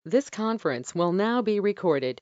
This conference will now be recorded.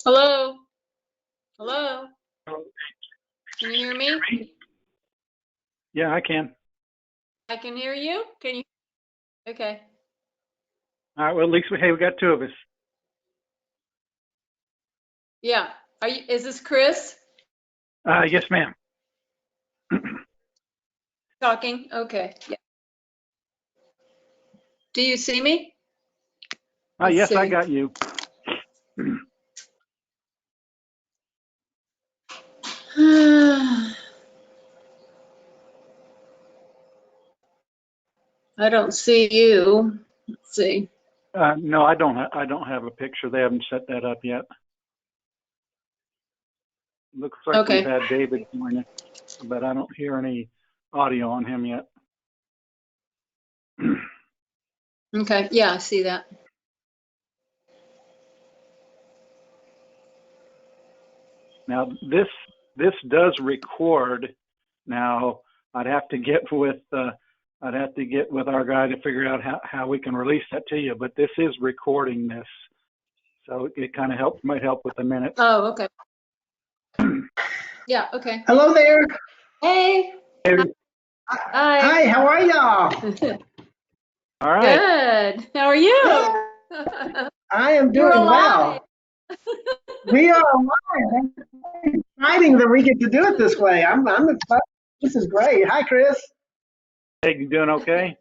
Hello? Hello? Can you hear me? Yeah, I can. I can hear you? Can you? Okay. All right. Well, at least we got two of us. Yeah. Is this Chris Yes, ma'am. talking? Okay. Yeah. Do you see me? Let's Yes, I see. got you. I don't see you. Let's see. No, I don't. I don't have a picture. They haven't set that up yet. Looks like Okay. we've had David join us, but I don't hear any audio on him yet. Okay. Yeah, I see that. Now this does record. Now I'd have to get with our guy to figure out how we can release that to you. But this is recording this, so it kind of might help with the minutes. Oh, okay. Yeah, okay. Hello there. Hey. Hi. Hi, how are y'all? All right. Good. How are you? I am You're doing alive. well. We are alive. It's exciting that we get to do it this way. I'm excited. This is great. Hi, Chris. Hey, you doing okay?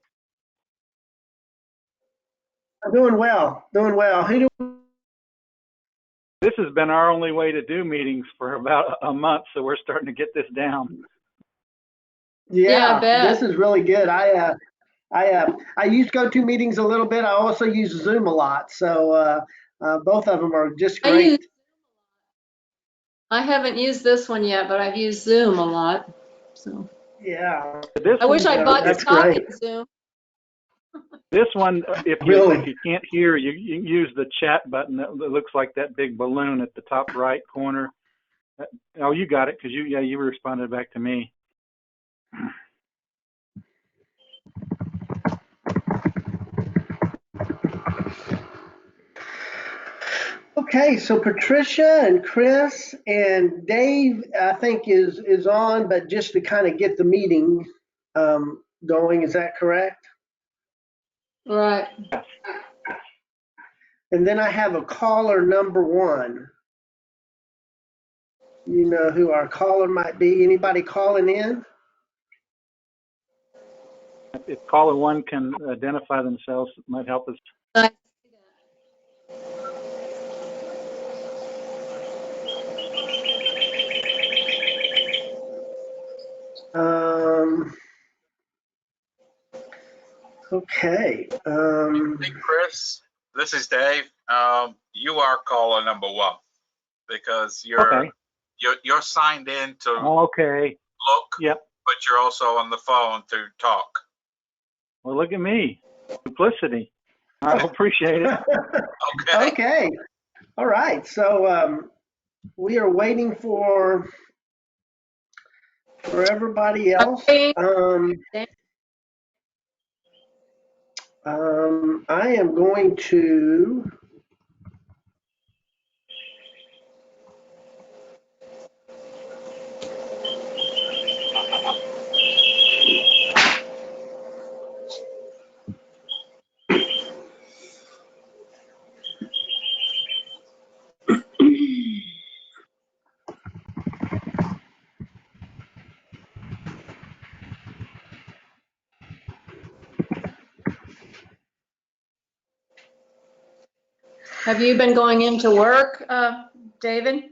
I'm doing well. Doing well. This has been our only way to do meetings for about a month, so we're starting to get this down. Yeah, I bet. This is really good. I use GoToMeetings a little bit. I also use Zoom a lot. So both of them are just great. I haven't used this one yet, but I've used Zoom a lot. So Yeah. I wish I bought That's stock great. in Zoom. This one, if Really? you can't hear, you use the chat button that looks like that big balloon at the top right corner. Oh, you got it, because you responded back to me. Okay, so Patricia and Chris and Dave, I think is on, but just to kind of get the meeting going, is that correct? Right. And then I have a caller number one. You know who our caller might be? Anybody calling in? If caller one can identify themselves, it might help us. I- Okay. Hey, Chris, this is Dave. You are caller number one because you're signed in to Okay. look, Yep. but you're also on the phone to talk. Well, look at me. Duplicity. I appreciate it. Okay. Okay. All right. So we are waiting for everybody else. I am going to. Have you been going into work, David?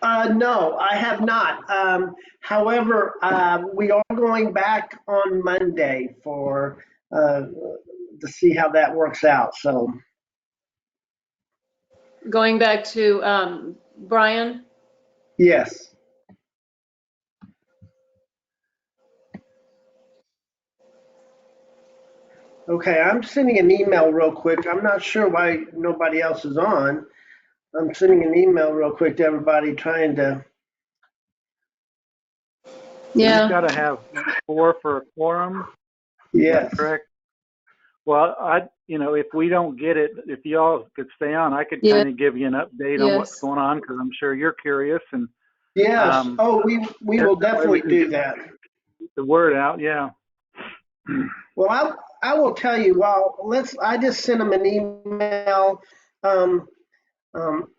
No, I have not. However, we are going back on Monday to see how that works out. So, Going back to Brian? yes. Okay, I'm sending an email real quick. I'm not sure why nobody else is on. I'm sending an email real quick to everybody trying to. You've Yeah. got to have 4 for a quorum. Is that Yes. correct? Well, if we don't get it, if y'all could stay on, I could Yeah. kind of give you an update on what's Yes. going on, because I'm sure you're curious, and Yes. Oh, we will that way we definitely can do get that. the word out. Yeah. Well, I will tell you. Well, I just sent them an email. Um, um,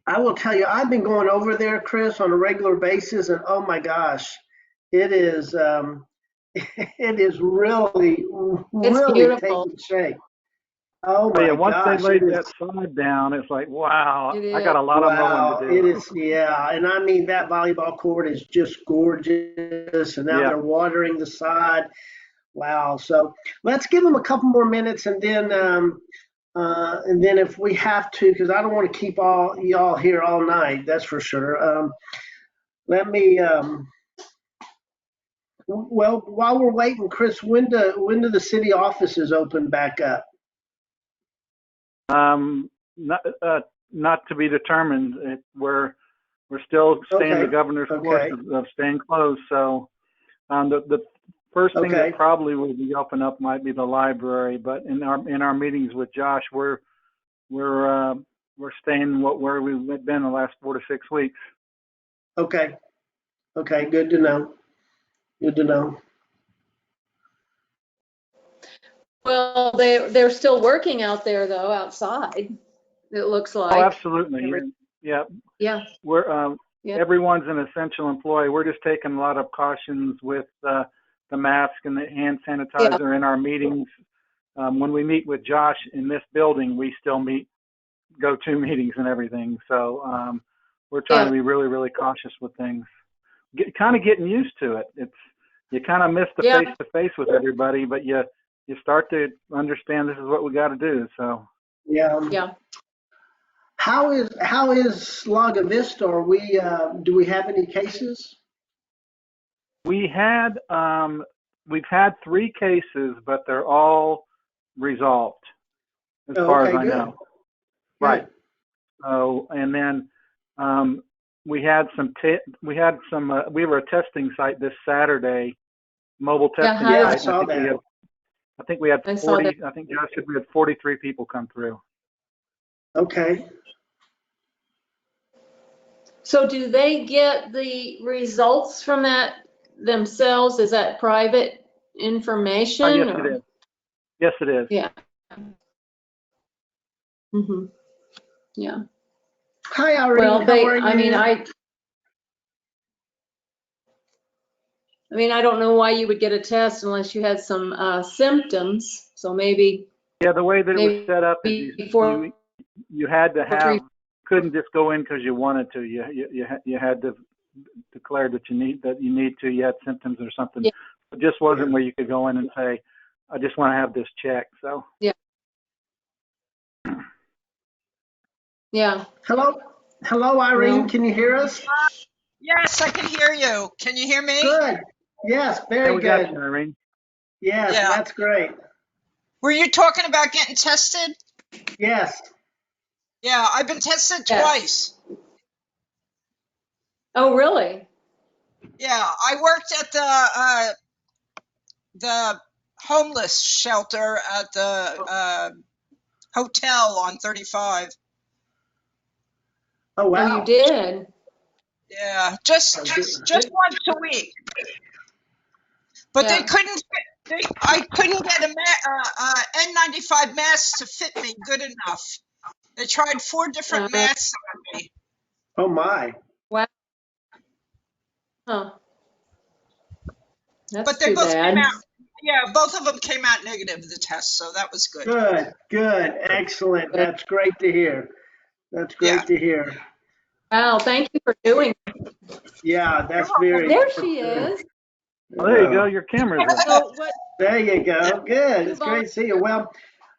I will tell you, I've been going over there, Chris, on a regular basis, and oh my gosh, it is it is really, It's really beautiful. taking shape. Oh Oh yeah, my once they gosh, laid it is. that side down, it's like, wow, It I is. got a lot of mowing to Wow, do. it is, yeah. And I mean, that volleyball court is just gorgeous. And now Yeah. they're watering the side. Wow. So let's give them a couple more minutes and then if we have to, because I don't want to keep all y'all here all night, that's for sure. Let me, well, while we're waiting, Chris, when do the city offices open back up? Not to be determined. We're still staying Okay. the governor's course Okay. of staying closed. So the first thing Okay. that probably will be open up might be the library. But in our meetings with Josh, we're staying where we've been the last 4 to 6 weeks. Okay. Okay. Good to know. Good to know. Well, they're still working out there though, outside. It looks Oh, like. absolutely. Yeah. Yeah. We're Yeah. everyone's an essential employee. We're just taking a lot of cautions with the mask and the hand sanitizer in our meetings. When we meet with Josh in this building, we still go to meetings and everything. So we're trying to be really, really cautious with things. Kind of getting used to it. You kind of miss the Yeah. face to face with everybody, but you start to understand this is what we got to do. So Yeah. Yeah. How is Laga Vista? Do we have any cases? we've had 3 cases, but they're all resolved as far as Okay, I good. know. Good. Right. So, and then we were a testing site this Saturday, mobile testing Yeah, I site. saw that. I think we had I saw 40. that. I think Josh said we had 43 people come through. Okay. So do they get the results from that themselves? Is that private information? Yes, it is. Yes, it is. Yeah. Mm-hmm. Yeah. Hi, Irene. Well, How are you? I mean, I don't know why you would get a test unless you had some symptoms. So maybe. Yeah, the way that it was set up is Before you had to have, three. couldn't just go in because you wanted to. You had to declare that you need to. You had symptoms or something. Yeah. It just wasn't where you could go in and say, I just want to have this checked. So. Yeah. Hello, Irene. No. Can you hear us? Yes, I can hear you. Can you hear me? Good. Yes, Yeah, very we got good. you, Irene. Yes, Yeah. that's great. Were you talking about getting tested? Yes. Yeah, I've been tested Yes. twice. Oh, really? Yeah, I worked at the homeless shelter at the hotel on 35. Oh, Oh, wow. you did? Yeah, just once a week. But Yeah. they couldn't. I couldn't get a N95 mask to fit me good enough. They tried 4 different masks on me. Oh, my. Wow. Huh. That's But they too both came bad. out. Yeah, both of them came out negative, the test, so that was good. Good. Excellent. That's great to hear. That's Yeah. great to hear. Wow, thank you for doing it. Yeah, that's very. There she is. Well, there you go. Your camera's up. So what, There you go. Good. you It's great to see you. Well,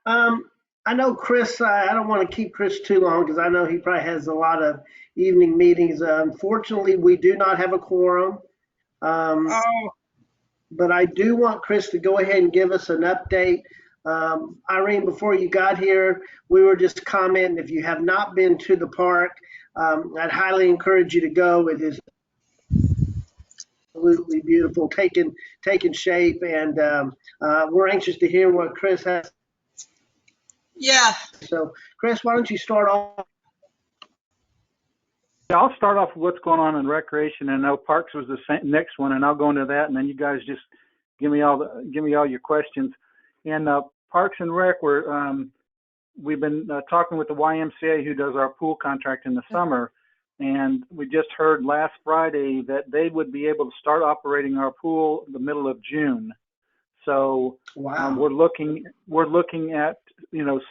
I know Chris, I don't want to keep Chris too long because I know he probably has a lot of evening meetings. Unfortunately, we do not have a quorum. Oh, But I do want Chris to go ahead and give us an update. Irene, before you got here, we were just commenting, if you have not been to the park, I'd highly encourage you to go. It is absolutely beautiful, taking shape, and we're anxious to hear what Chris has. yeah. So, Chris, why don't you start off? Yeah, I'll start off with what's going on in recreation. I know parks was the next one, and I'll go into that, and then you guys just give me all your questions. And Parks and Rec, we've been talking with the YMCA, who does our pool contract in the summer, and we just heard last Friday that they would be able to start operating our pool in the middle of June. So Wow. we're looking at,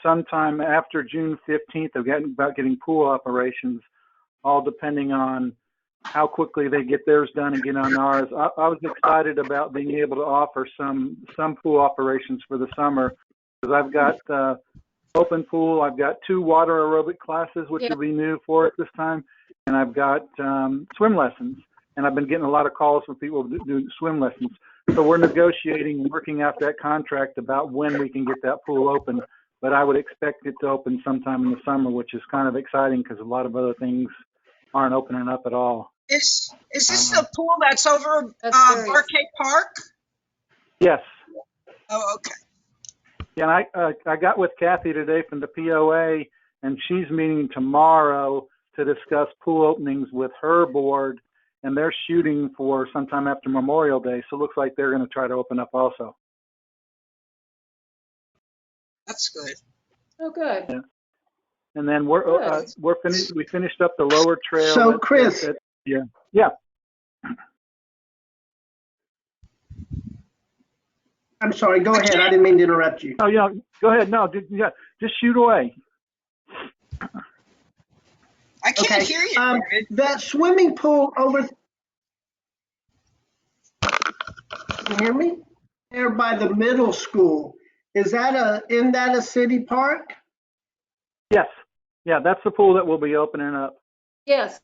sometime after June 15th about getting pool operations, all depending on how quickly they get theirs done and get on ours. I was excited about being able to offer some pool operations for the summer, because I've got open pool. I've got 2 water aerobic classes, which will be new for it this time, and I've got swim lessons. And I've been getting a lot of calls from people to do swim lessons. So we're negotiating, working out that contract about when we can get that pool open. But I would expect it to open sometime in the summer, which is kind of exciting because a lot of other things aren't opening up at all. Is this the pool that's over Barcade Park? Yes. Oh, okay. Yeah, and I got with Kathy today from the POA, and she's meeting tomorrow to discuss pool openings with her board, and they're shooting for sometime after Memorial Day. So it looks like they're going to try to open up also. That's good. Oh, good. Yeah. And then we're finished. We finished up the lower trail. So, Chris. Yeah. I'm sorry. Go ahead. I didn't mean to interrupt you. Oh, yeah. Go ahead. No, just shoot away. I can't hear you, David. That swimming pool over. Can you hear me? There by the middle school. Is that a city park? Yes. Yeah, that's the pool that will be opening up. Yes.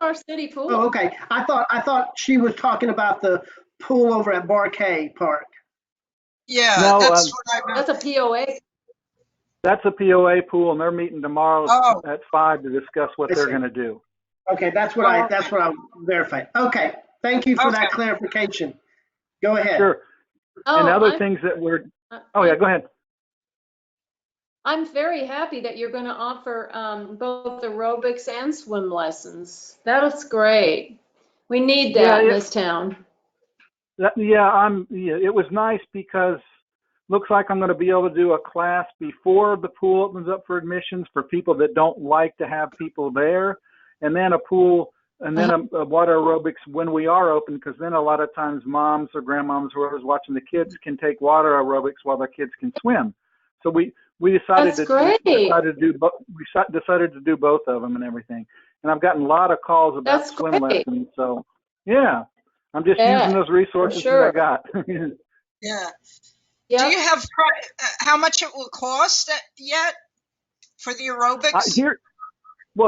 Our city pool. Oh, okay. I thought she was talking about the pool over at Barcade Park. Yeah, no, that's what I meant. That's a POA. That's a POA pool, and they're meeting tomorrow at 5 to discuss what they're going to do. Okay, that's what I verified. Okay, thank you for that clarification. Go ahead. Sure. And other things that we're. Oh yeah, go ahead. I'm very happy that you're going to offer both aerobics and swim lessons. That's great. We need that in this town. It was nice because looks like I'm going to be able to do a class before the pool opens up for admissions for people that don't like to have people there, and then a pool, and then a water aerobics when we are open, because then a lot of times moms or grandmoms, whoever's watching the kids, can take water aerobics while their kids can swim. So we decided decided to do both of them and everything. And I've gotten a lot of calls about swim lessons. So yeah, I'm just using those resources that I got. Yeah. Yep. Do you have how much it will cost yet for the aerobics?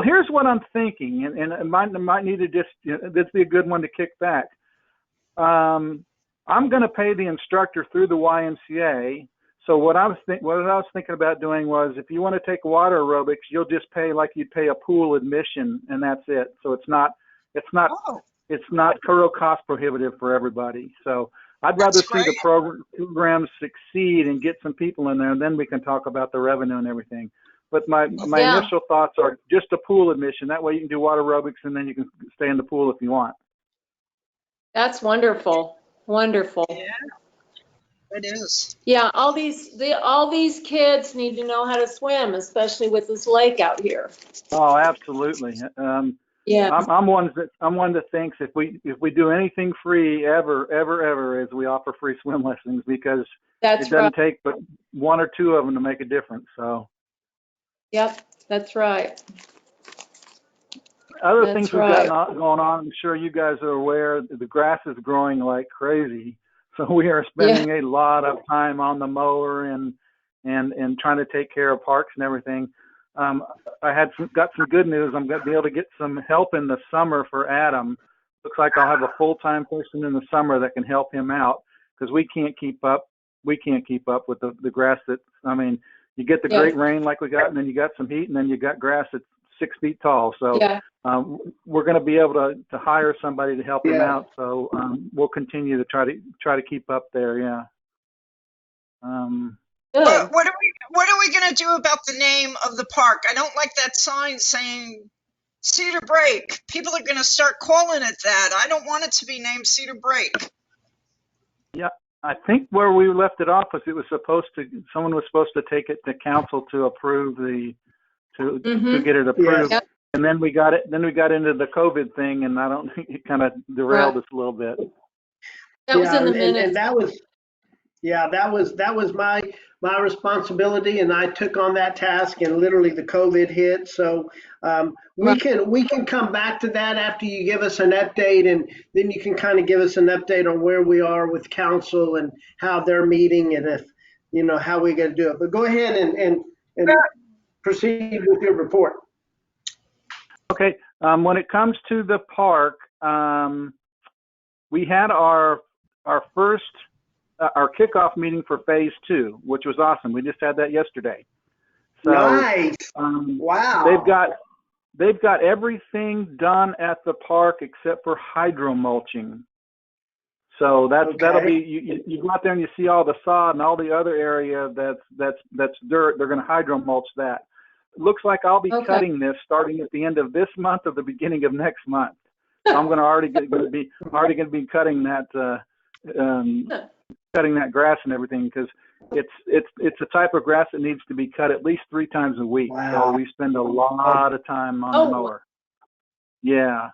Here's what I'm thinking, and it might need to just, this be a good one to kick back. I'm going to pay the instructor through the YMCA. So what I was thinking about doing was, if you want to take water aerobics, you'll just pay like you'd pay a pool admission, and that's it. So it's not cost prohibitive for everybody. So I'd rather see the program succeed and get some people in there, and then we can talk about the revenue and everything. But my initial thoughts are just a pool admission. That way you can do water aerobics, and then you can stay in the pool if you want. That's wonderful. Wonderful. Yeah, it is. Yeah, all these kids need to know how to swim, especially with this lake out here. Oh, absolutely. Yeah. I'm one that thinks if we do anything free ever is we offer free swim lessons, because it doesn't take but 1 or 2 of them to make a difference. So. Yep, that's right. Other That's things we've right. got going on, I'm sure you guys are aware, the grass is growing like crazy. So we are spending a lot of time on the mower and trying to take care of parks and everything. I got some good news. I'm going to be able to get some help in the summer for Adam. Looks like I'll have a full-time person in the summer that can help him out because we can't keep up. We can't keep up with the grass that, I mean, you get the great rain like we got, and then you got some heat, and then you got grass that's 6 feet tall. So we're going to be able to hire somebody to help him out. So we'll continue to try to keep up there. Yeah. What are we going to do about the name of the park? I don't like that sign saying Cedar Break. People are going to start calling it that. I don't want it to be named Cedar Break. Yeah, I think where we left it off was someone was supposed to take it to council to approve to get it approved. Yes. And then we got into the COVID thing, and I don't think it kind of derailed us a little bit. That was in the minutes. And that was my responsibility, and I took on that task, and literally the COVID hit. So we can come back to that after you give us an update, and then you can kind of give us an update on where we are with council and how they're meeting, and if how we're going to do it. But go ahead and proceed with your report. Okay. When it comes to the park, we had our first our kickoff meeting for phase 2, which was awesome. We just had that yesterday. So, nice. Wow. They've got everything done at the park except for hydro mulching. So that'll be you go out there and you see all the sod and all the other area that's dirt. They're going to hydro mulch that. It looks like I'll be cutting this starting at the end of this month or the beginning of next month. So I'm already going to be cutting that. Cutting that grass and everything because it's a type of grass that needs to be cut at least 3 times a week. Wow. So we spend a lot of time on the mower. Yeah.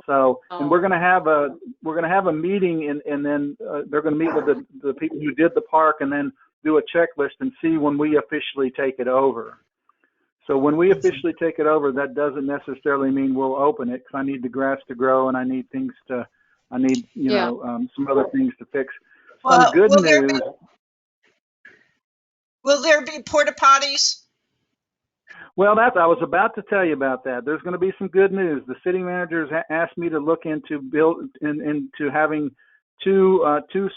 So and we're gonna have a meeting and then they're gonna meet with the people who did the park and then do a checklist and see when we officially take it over. So when we officially take it over, that doesn't necessarily mean we'll open it because I need the grass to grow and I need some other things to fix. Some good news. Will there be porta potties? Well, I was about to tell you about that. There's going to be some good news. The city managers asked me to look into into having two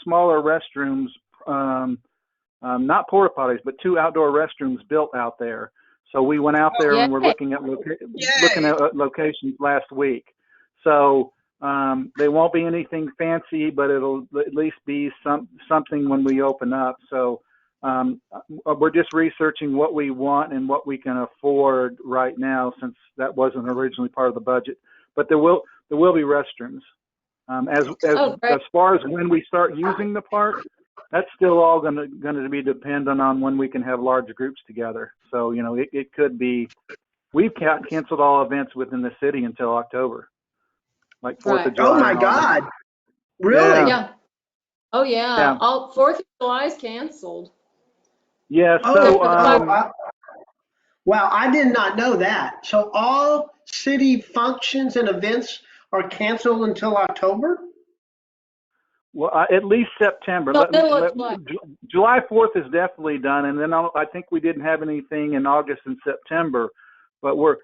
smaller restrooms, not porta potties, but 2 outdoor restrooms built out there. So we went out there and we're looking at locations last week. So they won't be anything fancy, but it'll at least be something when we open up. So we're just researching what we want and what we can afford right now, since that wasn't originally part of the budget. But there will be restrooms. As far as when we start using the park, that's still all going to be dependent on when we can have large groups together. So it could be. We've canceled all events within the city until October. Like 4th of July. Oh my God! Really? Yeah. Oh yeah. All 4th of July is canceled. Yeah. So wow, I did not know that. So all city functions and events are canceled until October? Well, at least September. July 4th is definitely done, and then I think we didn't have anything in August and September, but we're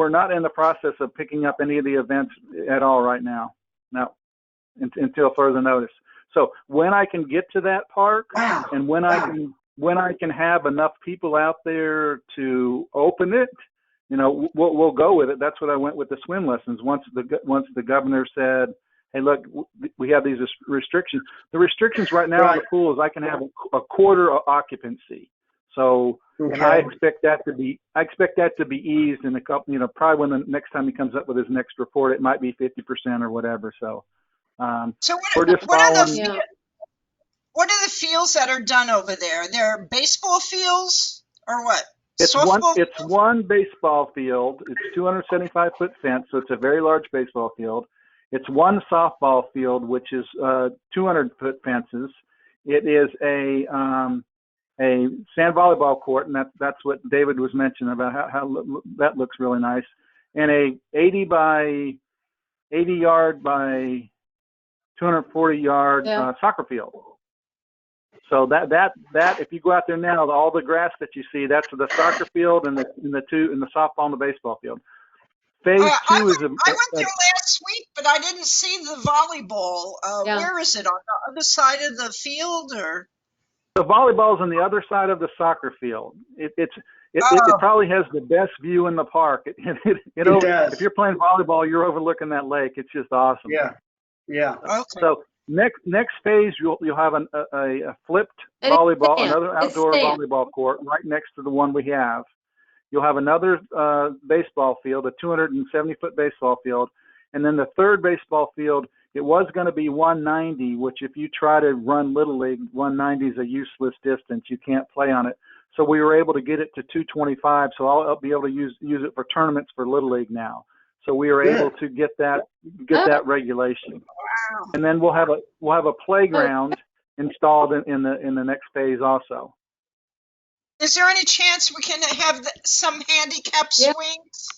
not in the process of picking up any of the events at all right now. No, until further notice. So when I can get to that park, and when I can have enough people out there to open it, we'll go with it. That's what I went with the swim lessons. Once the governor said, "Hey, look, we have these restrictions." The restrictions right now in the pool is I can have a quarter occupancy. So, and I expect that to be eased in a couple. Probably when the next time he comes up with his next report, it might be 50% or whatever. So, we're just following. What are the fields that are done over there? They're baseball fields or what? It's one baseball field. It's 275-foot fence, so it's a very large baseball field. It's one softball field, which is 200-foot fences. It is a sand volleyball court, and that's what David was mentioning about how that looks really nice. and a 80 by 80 yard by 240 yard soccer field. So that if you go out there now, all the grass that you see, that's the soccer field and the softball and the baseball field. Phase two I is went there last week, but I didn't see the volleyball. Where is it? On the other side of the field, or? The volleyball's on the other side of the soccer field. It probably has the best view in the park. It does. If you're playing volleyball, you're overlooking that lake. It's just awesome. Yeah. Okay. So next phase, you'll have a flipped volleyball, another outdoor volleyball court right next to the one we have. You'll have another baseball field, a 270-foot baseball field, and then the third baseball field. It was going to be 190, which if you try to run Little League, 190 is a useless distance. You can't play on it. So we were able to get it to 225. So I'll be able to use it for tournaments for Little League now. So we were able to get that regulation. Wow. And then we'll have a playground installed in the next phase also. Is there any chance we can have some handicap swings?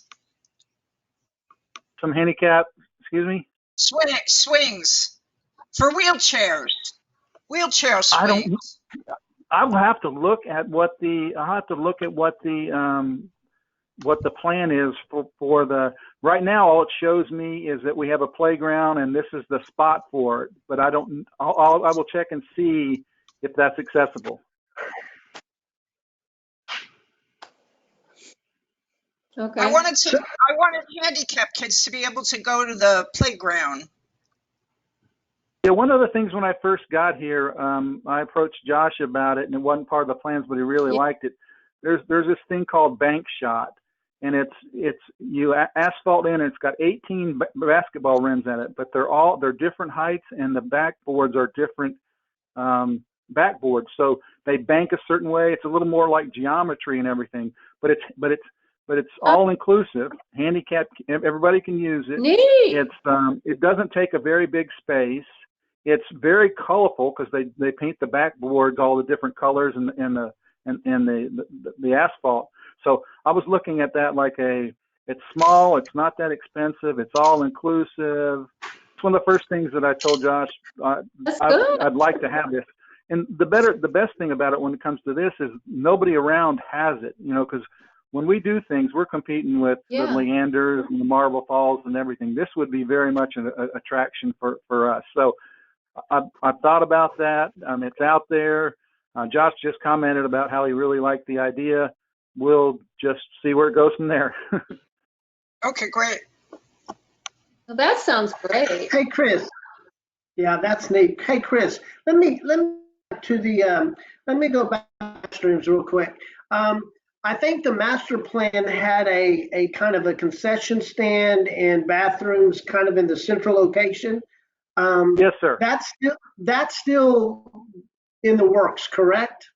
Some handicap, excuse me? Swings for wheelchairs. Wheelchair swings. I'll have to look at what the plan is for the. Right now, all it shows me is that we have a playground and this is the spot for it. But I will check and see if that's accessible. Okay. I wanted handicapped kids to be able to go to the playground. Yeah, one of the things when I first got here, I approached Josh about it, and it wasn't part of the plans, but he really liked it. There's this thing called bank shot, and it's you asphalt in, and it's got 18 basketball rims in it, but they're different heights, and the backboards are different backboards. So they bank a certain way. It's a little more like geometry and everything, but it's all inclusive. Handicap, everybody can use it. Neat. It doesn't take a very big space. It's very colorful because they paint the backboards all the different colors and the asphalt. So I was looking at that like it's small, it's not that expensive, it's all inclusive. It's one of the first things that I told Josh I'd like to have this. And the best thing about it when it comes to this is nobody around has it, because when we do things, we're competing with the Leanders and the Marble Falls and everything. This would be very much an attraction for us. So I've thought about that. It's out there. Josh just commented about how he really liked the idea. We'll just see where it goes from there. Okay, great. Well, that sounds great. Hey, Chris. Yeah, that's neat. Hey, Chris, let me go back to restrooms real quick. I think the master plan had a kind of a concession stand and bathrooms kind of in the central location. Yes, sir. That's still in the works, correct?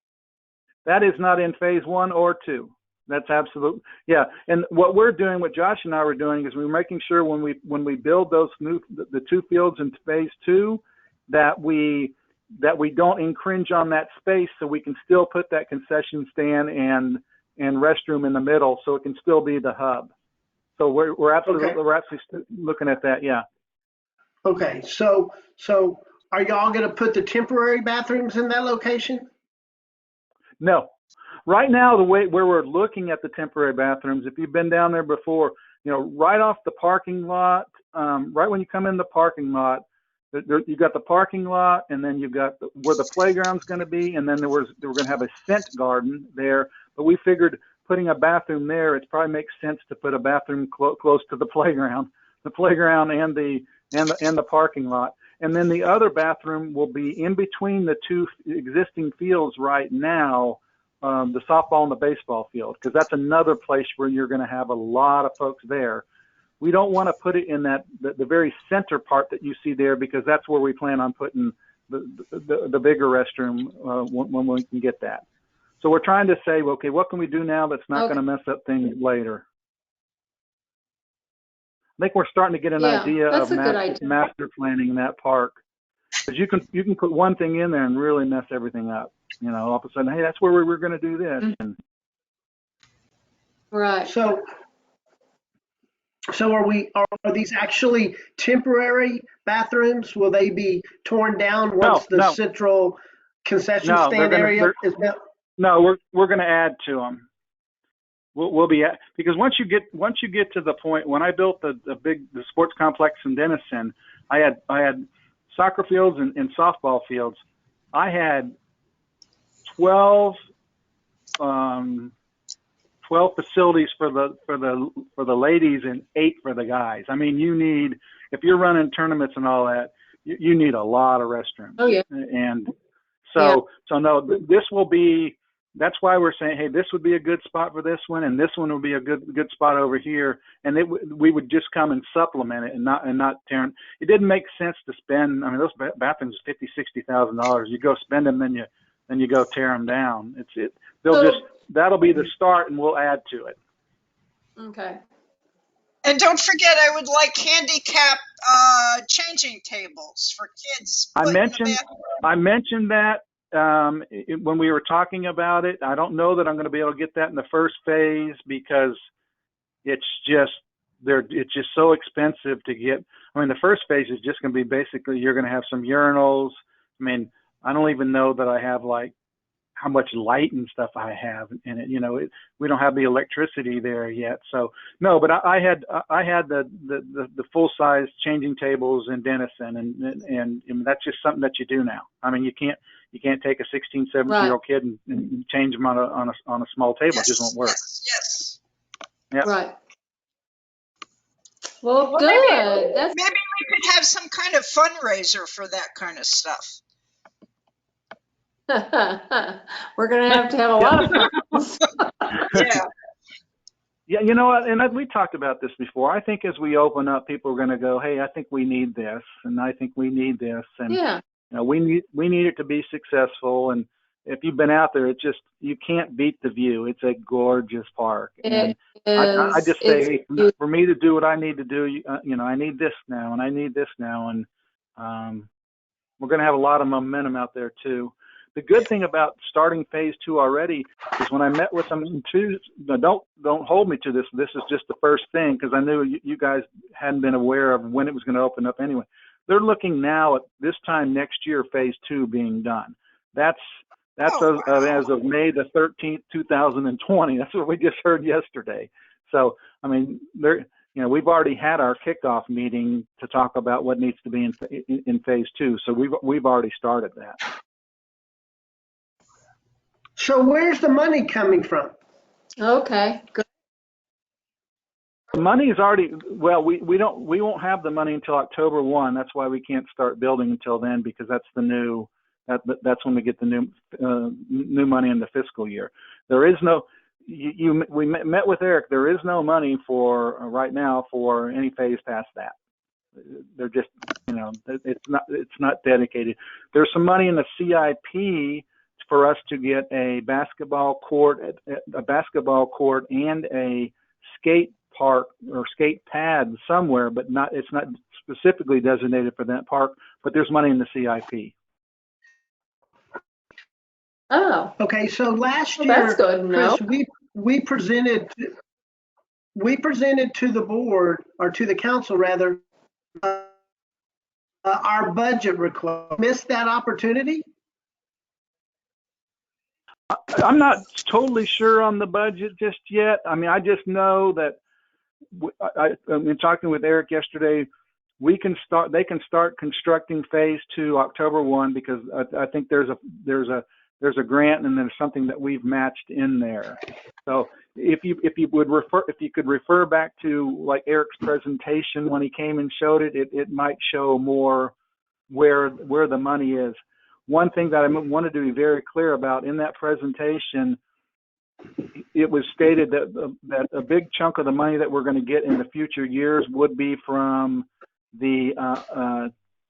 That is not in phase 1 or 2. That's absolute. Yeah. And what we're doing, what Josh and I were doing, is we're making sure when we build those the 2 fields in phase 2, that we don't infringe on that space, so we can still put that concession stand and restroom in the middle, so it can still be the hub. So we're absolutely looking at that. Yeah. Okay. So are y'all going to put the temporary bathrooms in that location? No. Right now, where we're looking at the temporary bathrooms, if you've been down there before, right off the parking lot, right when you come in the parking lot, you've got the parking lot, and then you've got where the playground's going to be, and then we're going to have a scent garden there. But we figured putting a bathroom there, it probably makes sense to put a bathroom close to the playground and the parking lot. And then the other bathroom will be in between the 2 existing fields right now, the softball and the baseball field, because that's another place where you're going to have a lot of folks there. We don't want to put it in the very center part that you see there, because that's where we plan on putting the bigger restroom when we can get that. So we're trying to say, okay, what can we do now that's not going to mess up things later? I think we're starting to get an idea of master planning that park, because you can put one thing in there and really mess everything up. All of a sudden, hey, that's where we were going to do this. Right. So So are these actually temporary bathrooms? Will they be torn down once the No, central concession no, stand area is built? no, we're going to add to them. We'll be at, because once you get to the point, when I built the sports complex in Denison, I had soccer fields and softball fields. I had 12 facilities for the ladies and 8 for the guys. I mean, you need, if you're running tournaments and all that, you need a lot of restrooms. Oh, yeah. And so no, this will be, that's why we're saying, hey, this would be a good spot for this one, and this one would be a good spot over here, and we would just come and supplement it and not tear. It didn't make sense to spend. I mean, those bathrooms $50,000-$60,000. You go spend them, then you go tear them down. That'll be the start, and we'll add to it. Okay. And don't forget, I would like handicap changing tables for kids. I mentioned that when we were talking about it. I don't know that I'm going to be able to get that in the first phase because it's just so expensive to get. I mean, the first phase is just going to be basically you're going to have some urinals. I mean, I don't even know that I have like how much light and stuff I have in it. You know, we don't have the electricity there yet. So no, but I had the full size changing tables in Denison, and that's just something that you do now. I mean, you can't take a 16, 17-year-old kid and change them on a small table. Yes, it just won't work. Yes. Yep. Right. Well, good. Maybe we could have some kind of fundraiser for that kind of stuff. We're going to have a lot of funds. Yeah. Yeah, you know what? And we talked about this before. I think as we open up, people are going to go, "Hey, I think we need this, and I think we need this, and Yeah. you know, we need it to be successful." And if you've been out there, you can't beat the view. It's a gorgeous park, and I just say, hey, for me to do what I need to do, you know, I need this now, and I need this now, and we're going to have a lot of momentum out there too. The good thing about starting phase 2 already is when I met with them in Tuesday, don't hold me to this. This is just the first thing because I knew you guys hadn't been aware of when it was going to open up anyway. They're looking now at this time next year, phase 2 being done. That's as of May the 13th, 2020. That's what we just heard yesterday. So, I mean, we've already had our kickoff meeting to talk about what needs to be in phase 2. So we've already started that. So where's the money coming from? Okay, good. The money is already, well, we won't have the money until October 1. That's why we can't start building until then, because that's that's when we get the new money in the fiscal year. There is no, we met with Eric. There is no money for right now for any phase past that. They're just, you know, it's not dedicated. There's some money in the CIP for us to get a basketball court and a skate park or skate pad somewhere, but it's not specifically designated for that park, but there's money in the CIP. Oh. Okay, so last year, that's good. Chris, we presented to the board, or to the council rather, our budget request. Missed that opportunity? I'm not totally sure on the budget just yet. I mean, I just know that in talking with Eric yesterday, they can start constructing phase 2 October 1, because I think there's a grant and there's something that we've matched in there. So if you could refer back to like Eric's presentation when he came and showed it, it might show more where the money is. One thing that I wanted to be very clear about in that presentation, it was stated that a big chunk of the money that we're going to get in the future years would be from the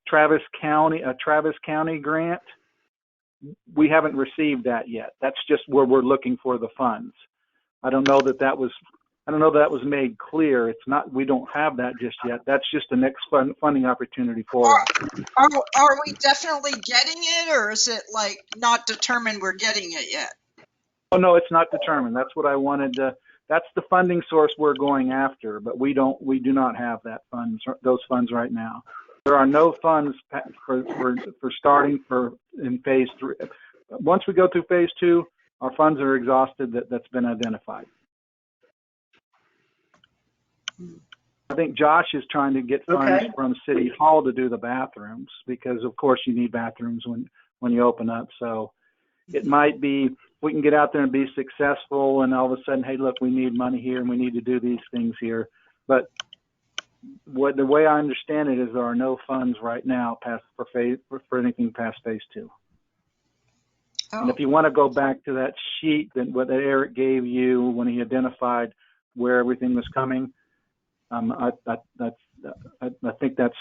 Travis County grant. We haven't received that yet. That's just where we're looking for the funds. I don't know that was made clear. It's not. We don't have that just yet. That's just the next funding opportunity for us. Are we definitely getting it, or is it like not determined we're getting it yet? Oh no, it's not determined. That's what I wanted to. that's the funding source we're going after, but we do not have those funds right now. There are no funds for starting in phase 3. Once we go through phase 2, our funds are exhausted. That's been identified. I think Josh is trying to get funds from City Hall to do the bathrooms, because of course you need bathrooms when you open up. So it might be, we can get out there and be successful, and all of a sudden, hey, look, we need money here and we need to do these things here. But the way I understand it is there are no funds right now for anything past phase 2. Oh. And if you want to go back to that sheet that Eric gave you when he identified where everything was coming, I think that's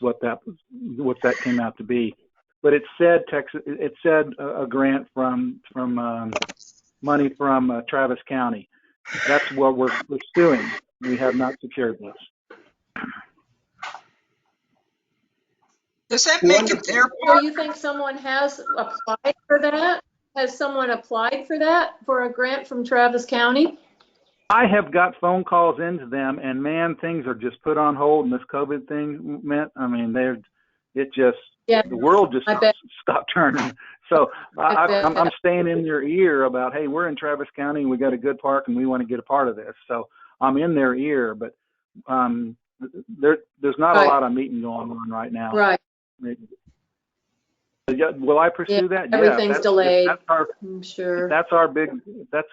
what that came out to be. But it said a grant from money from Travis County. That's what we're pursuing. We have not secured this. Does that make it their part? So you think someone has applied for that? Has someone applied for that, for a grant from Travis County? I have got phone calls into them, and man, things are just put on hold. And this COVID thing meant, I mean, the world just stopped turning. So I'm staying in their ear about, hey, we're in Travis County, we got a good park, and we want to get a part of this. So I'm in their ear, but there's not a lot of meeting going on right now. Right. Will I pursue that? Everything's delayed. I'm sure. That's a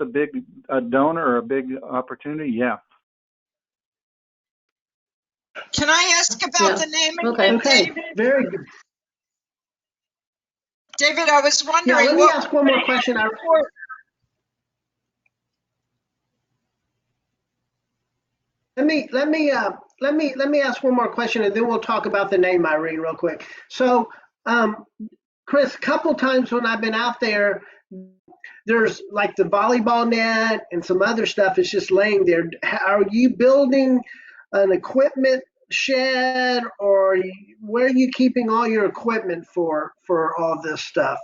big donor or a big opportunity. Yeah. Can I ask about the naming? Okay. David? Very good. David, I was wondering. Let me ask one more question. Let me ask one more question, and then we'll talk about the name, Irene, real quick. So, Chris, a couple times when I've been out there, there's like the volleyball net and some other stuff is just laying there. Are you building an equipment shed, or where are you keeping all your equipment for all this stuff?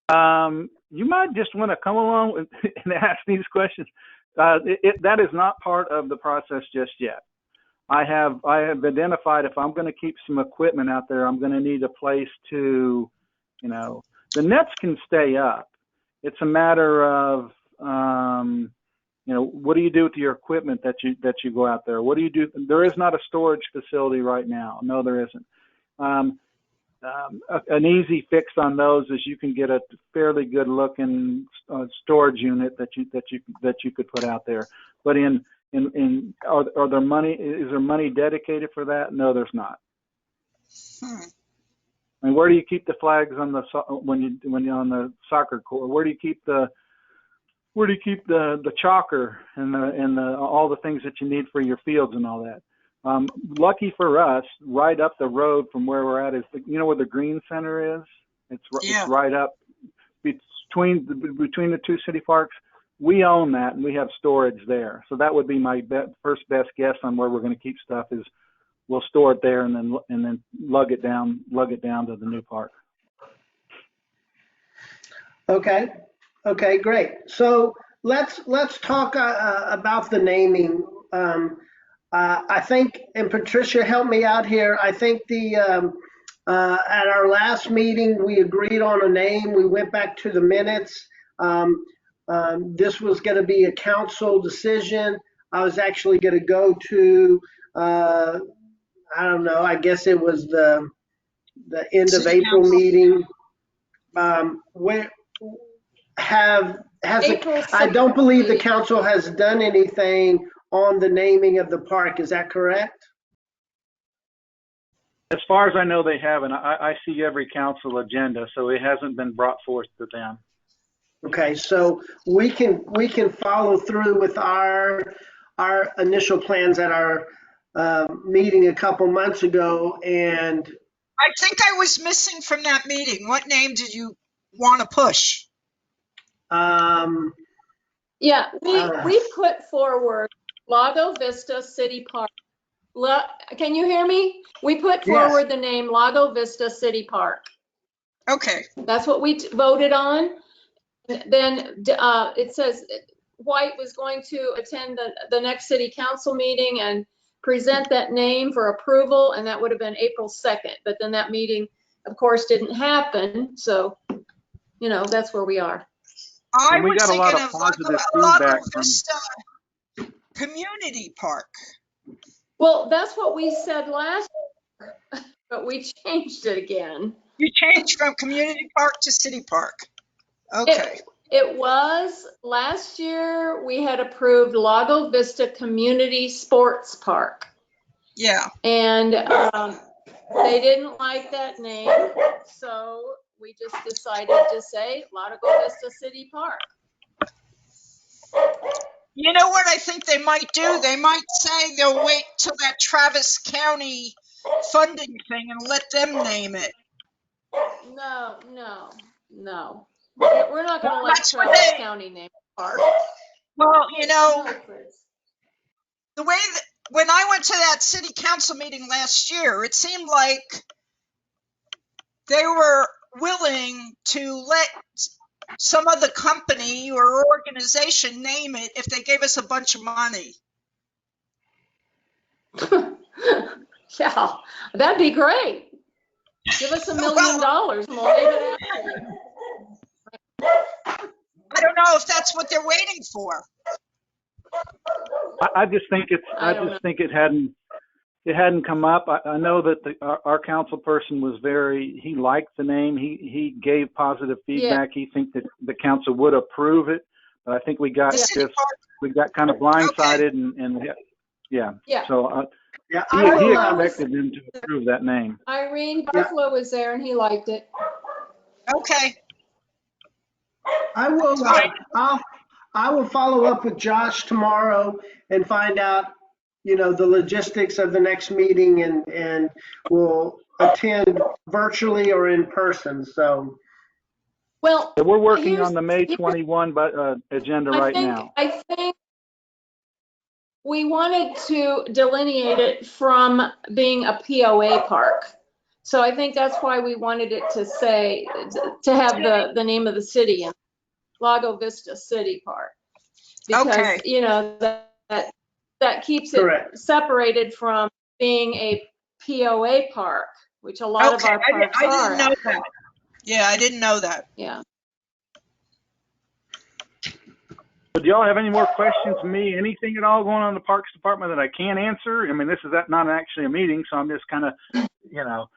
You might just want to come along and ask these questions. That is not part of the process just yet. I have identified, if I'm going to keep some equipment out there, I'm going to need a place to, the nets can stay up. It's a matter of, what do you do with your equipment that you go out there? What do you do? There is not a storage facility right now. No, there isn't. An easy fix on those is you can get a fairly good looking storage unit that you could put out there. But are there money? Is there money dedicated for that? No, there's not. I mean, where do you keep the flags on when you're on the soccer court? Where do you keep the chalker and all the things that you need for your fields and all that? Lucky for us, right up the road from where we're at is where the Green Center is. It's right up between the two city parks. We own that, and we have storage there. So that would be my first best guess on where we're going to keep stuff. Is we'll store it there and then lug it down to the new park. Okay, great. So let's talk about the naming. I think, and Patricia, help me out here. I think at our last meeting we agreed on a name. We went back to the minutes. This was going to be a council decision. I was actually going to go to, I don't know, I guess it was the end of April meeting. I don't believe the council has done anything on the naming of the park. Is that correct? As far as I know, they haven't. I see every council agenda, so it hasn't been brought forth to them. Okay, so we can follow through with our initial plans at our meeting a couple months ago, and I think I was missing from that meeting. What name did you want to push? Yeah, we put forward Lago Vista City Park. Can you hear me? We put forward the name Lago Vista City Park. Okay. That's what we voted on. Then it says White was going to attend the next city council meeting and present that name for approval, and that would have been April 2nd. But then that meeting, of course, didn't happen. So, you know, that's where we are. I And we was got a lot thinking of of positive Lago feedback from. Vista Community Park. Well, that's what we said last year, but we changed it again. You changed from Community Park to City Park. Okay. It was, last year, we had approved Lago Vista Community Sports Park. Yeah. And they didn't like that name, so we just decided to say Lago Vista City Park. You know what I think they might do? They might say they'll wait till that Travis County funding thing and let them name it. No. We're not going to let Travis County name the park. Well, you know, No, Chris. the way that when I went to that city council meeting last year, it seemed like they were willing to let some other company or organization name it if they gave us a bunch of money. Yeah, that'd be great. Give us $1 million, and we'll name it after you. I don't know if that's what they're waiting for. I just think it hadn't come up. I know that our council person was he liked the name. He gave positive feedback. Yeah. He thinks that the council would approve it. But I think we got kind of blindsided and yeah. Yeah. So he expected them to approve that name. Irene Buffalo was there and he liked it. Okay. I will follow up with Josh tomorrow and find out, you know, the logistics of the next meeting, and we'll attend virtually or in person. So, well, we're working on the May 21 agenda right now. I think we wanted to delineate it from being a POA park. So I think that's why we wanted it to have the name of the city in Lago Vista City Park. Because, you know, that keeps it separated from being a POA park, which a lot of our parks are. I didn't know that. Yeah, I didn't know that. Yeah. Do y'all have any more questions for me? Anything at all going on in the Parks Department that I can't answer? I mean, this is not actually a meeting, so I'm just kind of, you know,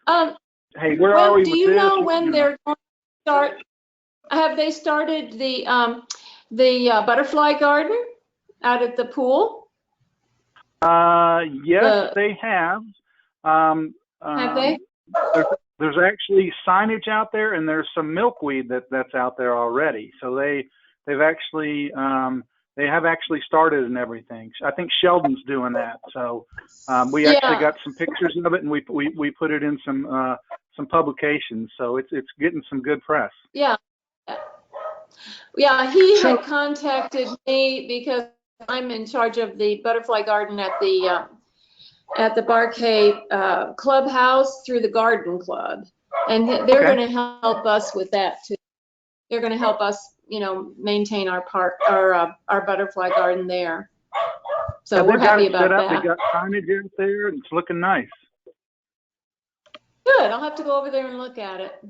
hey, where are we with this? Do you know when they're going to start? Have they started the butterfly garden out at the pool? Yes, they have. Have they? There's actually signage out there, and there's some milkweed that's out there already. So they have actually started and everything. I think Sheldon's doing that. So we actually got some pictures of it, and we put it in some publications. So it's getting some good press. Yeah. Yeah, he had contacted me because I'm in charge of the butterfly garden at the Barcade clubhouse through the garden club, and they're going to help us with that too. They're going to help us, you know, maintain our park, our butterfly garden there. So we're happy about that. They got signage out there, and it's looking nice. Good. I'll have to go over there and look at it.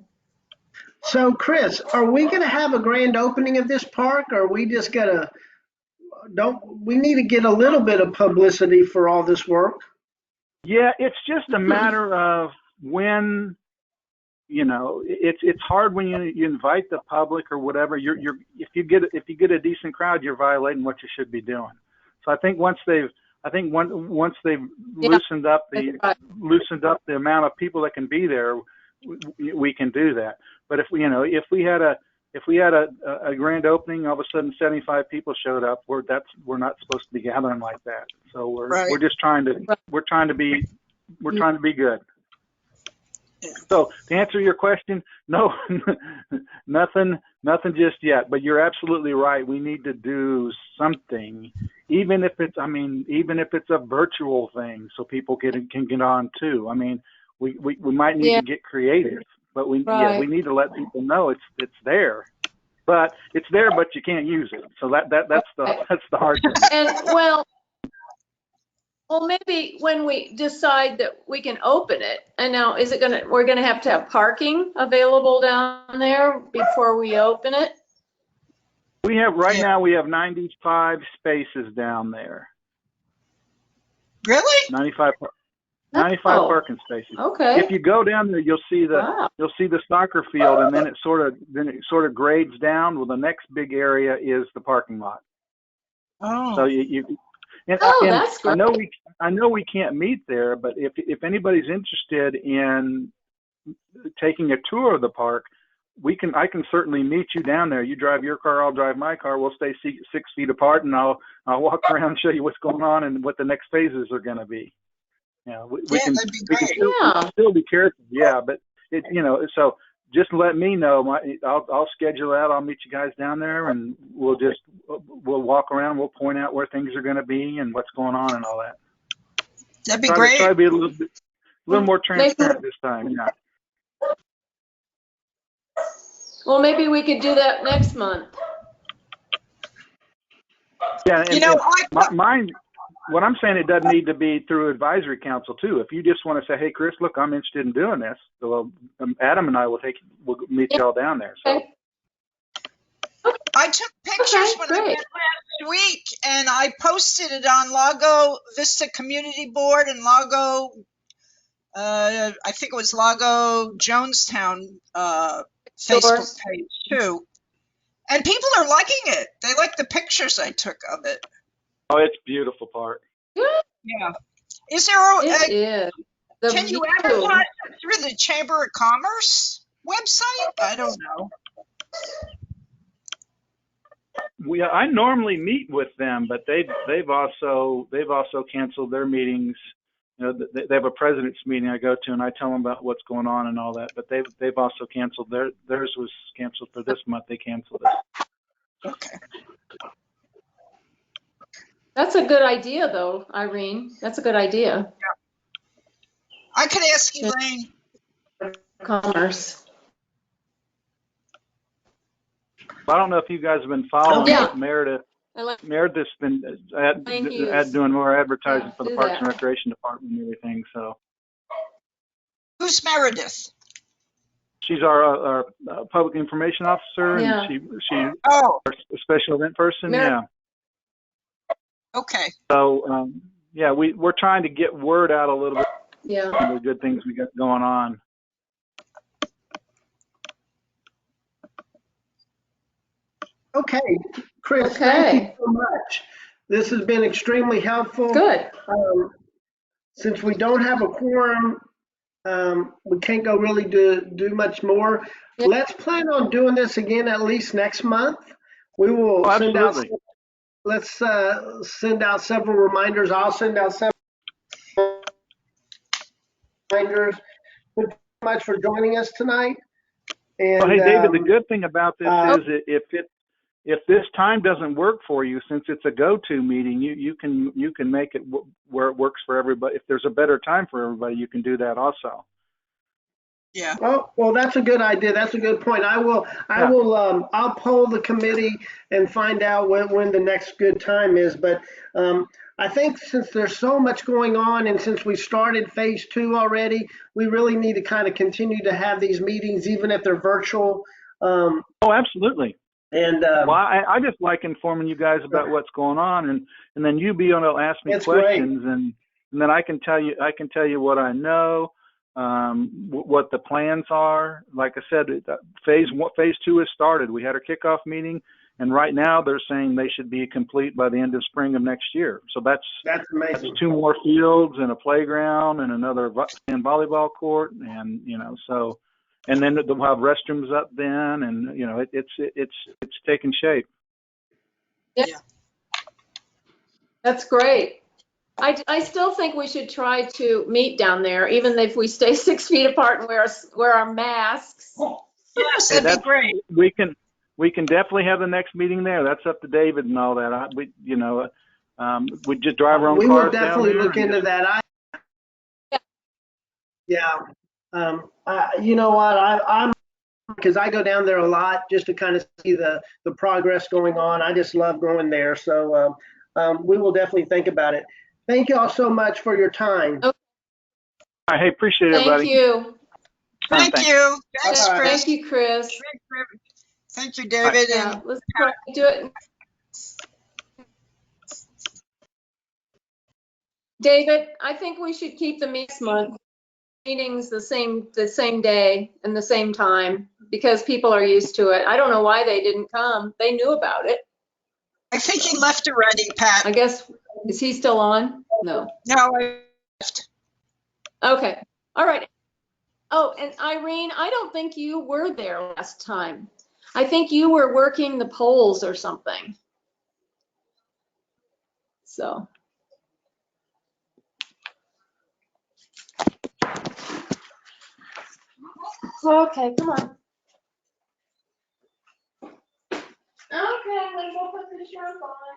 So, Chris, are we going to have a grand opening of this park, or are we just going to, we need to get a little bit of publicity for all this work? Yeah, it's just a matter of when, you know, it's hard when you invite the public or whatever. If you get a decent crowd, you're violating what you should be doing. So I think once they've loosened up the amount of people that can be there, we can do that. But if we had a grand opening, all of a sudden 75 people showed up, we're not supposed to be gathering like that. So we're just trying to be good. Yeah. So to answer your question, no, nothing just yet. But you're absolutely right. We need to do something, even if it's a virtual thing, so people can get on too. I mean, we might need to get creative, but we need to let people know it's there. but it's there, but you can't use it. So that's the hard thing. And well, maybe when we decide that we can open it, and now we're gonna have to have parking available down there before we open it? We have, right now, we have 95 spaces down there. Really? 95 Oh, parking spaces. okay. If you go down there, you'll see Wow. the soccer field, and then it sort of grades down. Well, the next big area is the parking lot. Oh. So you and, Oh, and that's great. I know we can't meet there, but if anybody's interested in taking a tour of the park, I can certainly meet you down there. You drive your car, I'll drive my car. We'll stay 6 feet apart, and I'll walk around and show you what's going on and what the next phases are going to be. Yeah, we can that'd be great. still be careful. Yeah, but so just let me know. I'll schedule that. I'll meet you guys down there, and we'll walk around. We'll point out where things are going to be and what's going on and all that. That'd be great. Try to be a little more transparent this time. Yeah. Well, maybe we could do that next month. Yeah, and, I mine. What I'm saying, it doesn't need to be through advisory council too. If you just want to say, "Hey, Chris, look, I'm interested in doing this," well, Adam and I will meet y'all down there. So. Okay. I took pictures when I went last week, and I posted it on Lago Vista Community Board and Lago, I think it was Lago Jonestown Facebook page too. And people are liking it. They like the pictures I took of it. Oh, it's a beautiful park. Yeah. Is there It is. can you advertise it through the Chamber of Commerce website? I don't know. I normally meet with them, but they've also canceled their meetings. They have a president's meeting I go to, and I tell them about what's going on and all that. But they've also canceled theirs was canceled for this month. They canceled it. Okay. That's a good idea, though, Irene. That's a good idea. I could ask Elaine. Commerce. I don't know if you guys have been following it. Meredith's been doing more advertising for the Parks and Recreation Department and everything. So. Who's Meredith? She's our public information officer, and she's our special event person. Yeah. Okay. So we're trying to get word out a little bit. Yeah. Of the good things we got going on. Okay, Chris, thank you so much. This has been extremely helpful. Good. Since we don't have a quorum, we can't go really do much more. Yeah. Let's plan on doing this again at least next month. We will send out. Let's send out several reminders. I'll send out several reminders. Thank you so much for joining us tonight. And, well, hey, David, the good thing about this is if this time doesn't work for you, since it's a go-to meeting, you can make it where it works for everybody. If there's a better time for everybody, you can do that also. Yeah. Well, that's a good idea. That's a good point. I'll poll the committee and find out when the next good time is. But I think since there's so much going on, and since we started phase 2 already, we really need to kind of continue to have these meetings, even if they're virtual. Oh, absolutely. And well, I just like informing you guys about what's going on, and then you be able to ask me questions, and then I can tell you what I know. What the plans are. Like I said, phase 2 has started. We had our kickoff meeting, and right now they're saying they should be complete by the end of spring of next year. So that's amazing. That's 2 more fields and a playground and another volleyball court, and so, and then they'll have restrooms up then, and it's taking shape. Yeah. That's great. I still think we should try to meet down there, even if we stay 6 feet apart and wear our masks. Yes, that'd be great. We can definitely have the next meeting there. That's up to David and all that. We just drive our own cars. We will definitely look into that. You know what? I'm because I go down there a lot just to kind of see the progress going on. I just love going there. So we will definitely think about it. Thank you all so much for your time. Okay. All right, hey, appreciate it, Thank everybody. you. Thank Thanks. you. Thanks, Bye-bye. Chris. Thank you, Chris. Thank you, David. Yeah, And let's try to do it. David, I think we should keep the next month meetings the same day and the same time because people are used to it. I don't know why they didn't come. They knew about it. I think he left already, Pat. I guess, is he still on? No. No, I left. Okay. All right. Oh, and Irene, I don't think you were there last time. I think you were working the polls or something. So. Okay, come on. Okay, let's go put the shirt on.